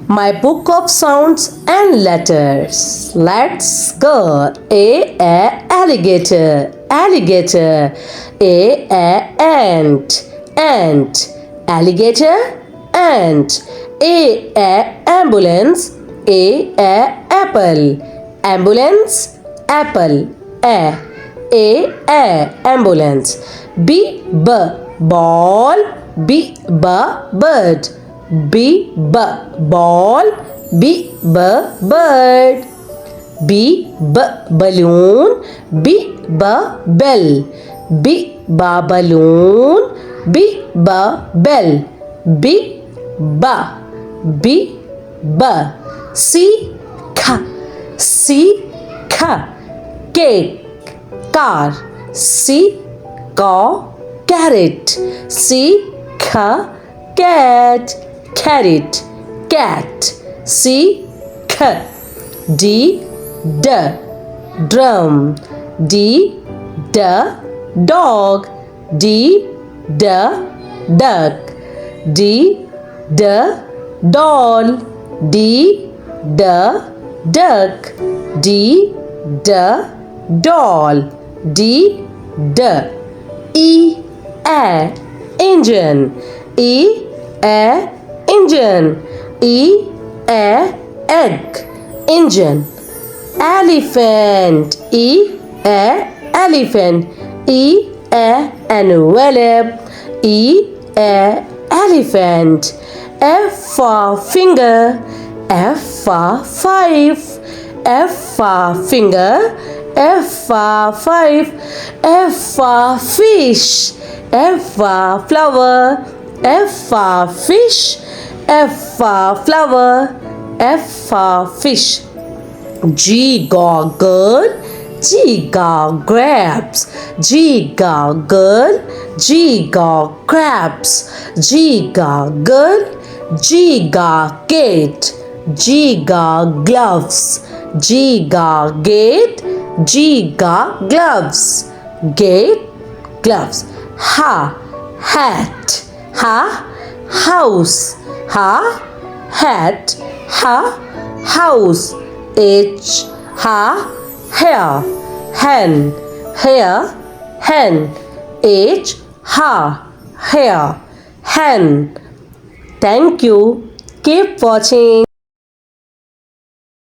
My book of sounds and letters. Let's go. Alligator, alligator. Ant, ant. Alligator, ant. Ambulance. Apple, ambulance. Apple. Ambulance. Ball. Bird. Ball. Bird. Balloon. Bell. Balloon. Bell. Cake. Car. Carrot. Cat. Carrot. Cat. Drum. Dog. Duck. Doll. Duck. Doll. Engine. Engine. Egg. Engine. Elephant. Elephant. Envelope. Elephant. F for finger. F for five. F for finger. F for five. F for fish. F for flower. F for fish. F for flower. F for fish. G goggle. G grabs. G goggle. G grabs. G goggle. G gate. G gloves. G gate. G gloves. Gate. Gloves. Hat. House. Hat. House. Hair. Hen. Hen. Hair. Hen. Thank you. Keep watching.